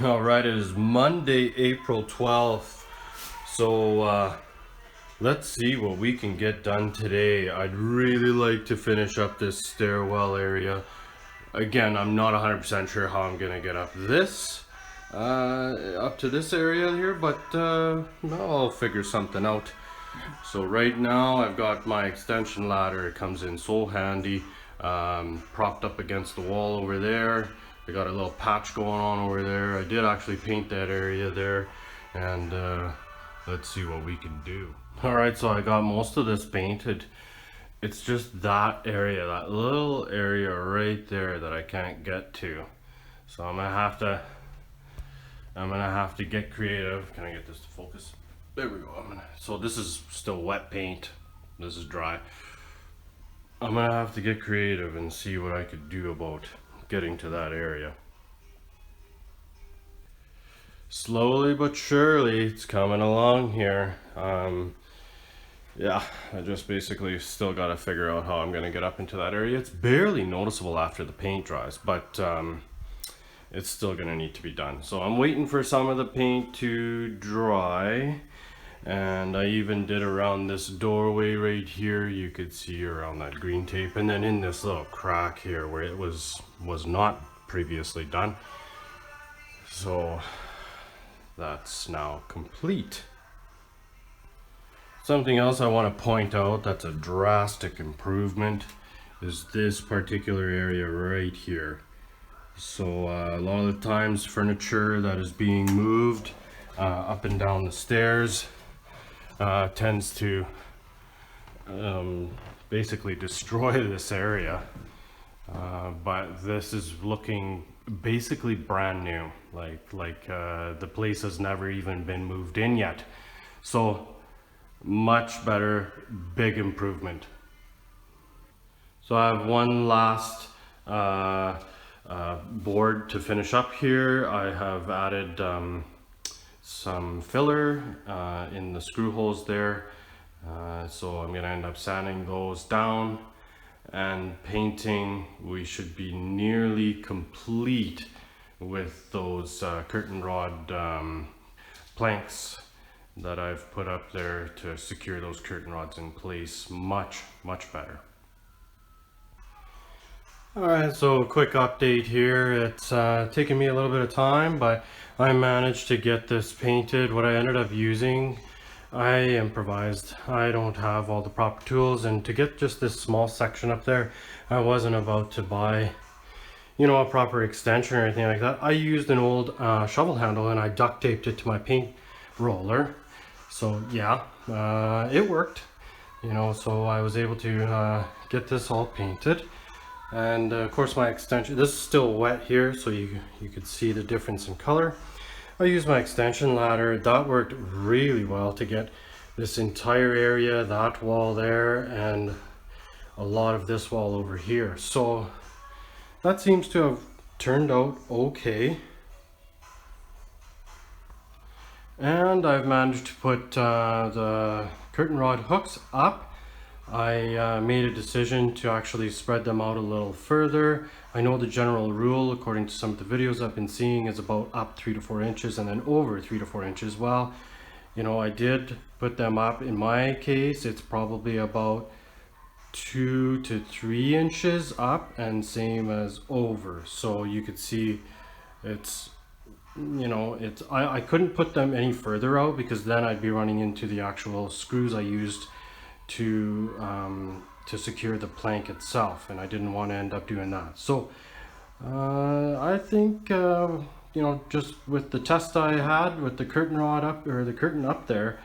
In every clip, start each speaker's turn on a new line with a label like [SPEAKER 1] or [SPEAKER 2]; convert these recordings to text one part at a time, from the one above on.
[SPEAKER 1] All right, it is Monday, April 12th. So let's see what we can get done today. I'd really like to finish up this stairwell area. Again, I'm not 100% sure how I'm gonna get up to this area here, but I'll figure something out. So right now I've got my extension ladder. It comes in so handy, propped up against the wall over there. I got a little patch going on over there. I did actually paint that area there, and let's see what we can do. All right, so I got most of this painted. It's just that area, that little area right there that I can't get to. So I'm gonna have to get creative. Can I get this to focus? There we go. So this is still wet paint. This is dry. I'm gonna have to get creative and see what I could do about getting to that area. Slowly but surely, it's coming along here. Yeah, I just basically still got to figure out how I'm gonna get up into that area. It's barely noticeable after the paint dries, but it's still gonna need to be done. So I'm waiting for some of the paint to dry. And I even did around this doorway right here. You could see around that green tape, and then in this little crack here where it was not previously done. So that's now complete. Something else I want to point out that's a drastic improvement is this particular area right here. So a lot of the times furniture that is being moved up and down the stairs tends to basically destroy this area, but this is looking basically brand new, like the place has never even been moved in yet. So much better, big improvement. So I have one last board to finish up here. I have added some filler in the screw holes there, so I'm gonna end up sanding those down and painting. We should be nearly complete with those curtain rod planks that I've put up there to secure those curtain rods in place. Much better. Alright, so quick update here. It's taken me a little bit of time, but I managed to get this painted. What I ended up using, I improvised. I don't have all the proper tools, and to get just this small section up there, I wasn't about to buy, a proper extension or anything like that. I used an old shovel handle and I duct taped it to my paint roller. So yeah, it worked. So I was able to get this all painted. And of course my extension, this is still wet here, so you could see the difference in color. I used my extension ladder. That worked really well to get this entire area, that wall there, and a lot of this wall over here. So that seems to have turned out okay. And I've managed to put the curtain rod hooks up. I made a decision to actually spread them out a little further. I know the general rule, according to some of the videos I've been seeing, is about up 3 to 4 inches and then over 3 to 4 inches. Well, I did put them up. In my case, it's probably about 2 to 3 inches up, and same as over. So you could see I couldn't put them any further out because then I'd be running into the actual screws I used to secure the plank itself, and I didn't want to end up doing that. So I think just with the test I had with the curtain rod up, or the curtain up there,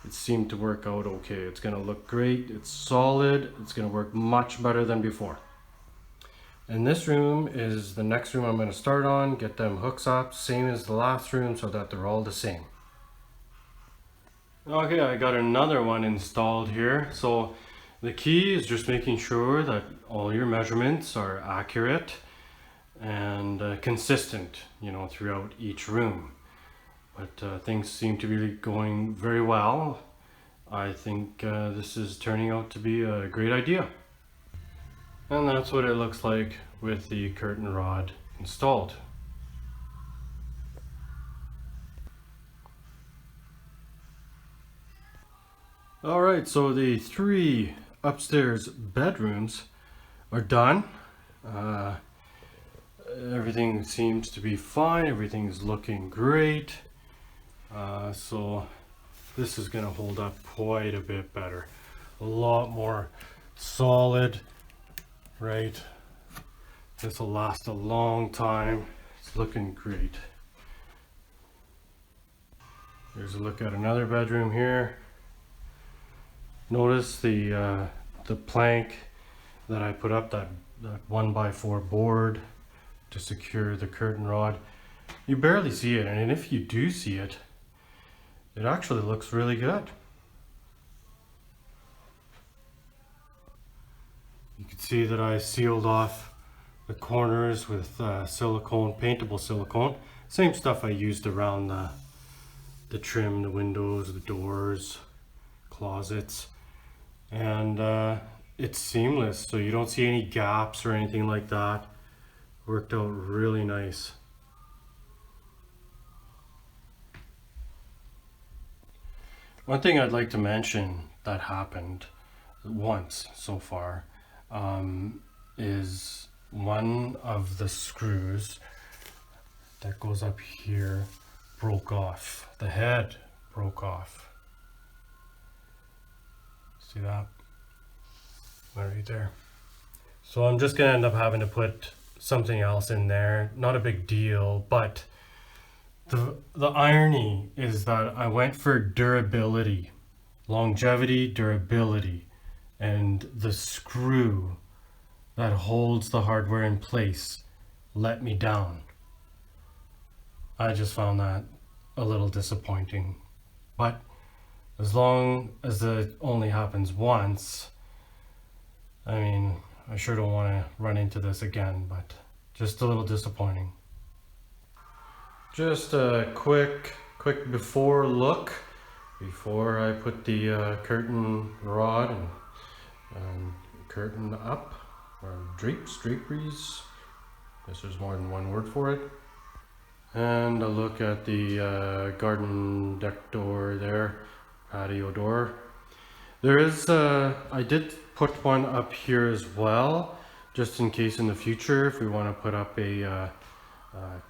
[SPEAKER 1] it seemed to work out okay. It's gonna look great. It's solid. It's gonna work much better than before. And this room is the next room I'm going to start on. Get them hooks up, same as the last room, so that they're all the same. Okay, I got another one installed here. So the key is just making sure that all your measurements are accurate and consistent, throughout each room. But things seem to be going very well. I think this is turning out to be a great idea. And that's what it looks like with the curtain rod installed. All right, so the 3 upstairs bedrooms are done. Uh, Everything seems to be fine. Everything's looking great. So this is going to hold up quite a bit better. A lot more solid, right? This will last a long time. It's looking great. Here's a look at another bedroom here. Notice the plank that I put up, that 1x4 board to secure the curtain rod. You barely see it, and if you do see it, it actually looks really good. You can see that I sealed off the corners with silicone, paintable silicone. Same stuff I used around the trim, the windows, the doors, closets. And it's seamless, so you don't see any gaps or anything like that. Worked out really nice. One thing I'd like to mention that happened once so far is one of the screws that goes up here broke off. The head broke off. See that? Right there. So I'm just gonna end up having to put something else in there. Not a big deal, but the irony is that I went for durability, longevity, durability, and the screw that holds the hardware in place let me down. I just found that a little disappointing, but as long as it only happens once, I mean, I sure don't want to run into this again, but just a little disappointing. Just a quick before look before I put the curtain rod and curtain up, or draperies. Guess there's more than one word for it. And a look at the garden deck door there, patio door. There is, I did put one up here as well, just in case in the future if we want to put up a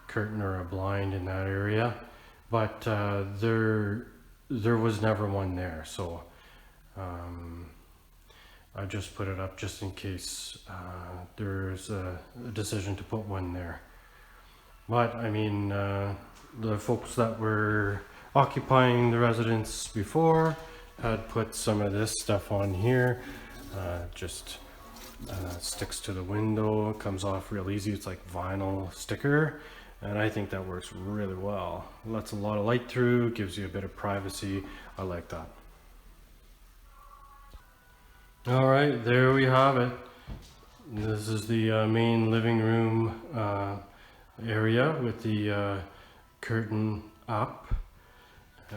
[SPEAKER 1] curtain or a blind in that area. But there was never one there, so I just put it up just in case there's a decision to put one there. But I mean, the folks that were occupying the residence before had put some of this stuff on here. Just sticks to the window, comes off real easy. It's like vinyl sticker, and I think that works really well. Lets a lot of light through, gives you a bit of privacy. I like that. All right, there we have it. This is the main living room area with the curtain up,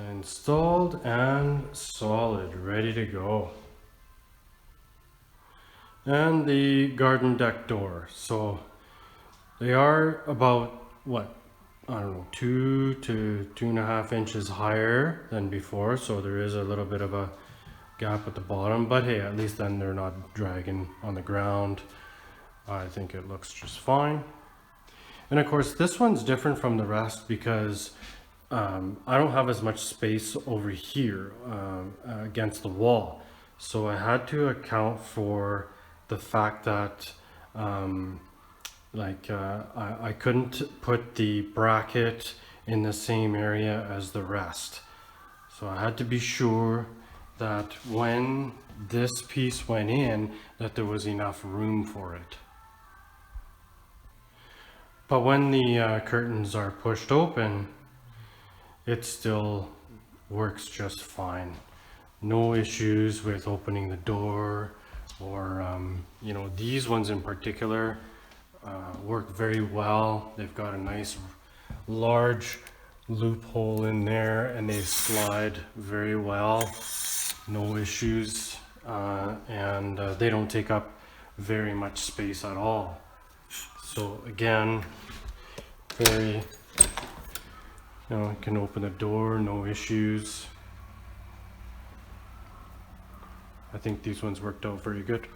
[SPEAKER 1] installed and solid, ready to go. And the garden deck door. So they are about, what, I don't know, 2 to 2.5 inches higher than before. So there is a little bit of a gap at the bottom, but hey, at least then they're not dragging on the ground. I think it looks just fine. And of course, this one's different from the rest because I don't have as much space over here against the wall. So I had to account for the fact that I couldn't put the bracket in the same area as the rest. So I had to be sure that when this piece went in, that there was enough room for it. But when the curtains are pushed open, it still works just fine. No issues with opening the door, or you know, these ones in particular work very well. They've got a nice large loophole in there, and they slide very well. No issues, and they don't take up very much space at all. So again, very, you know, you can open the door, no issues. I think these ones worked out very good.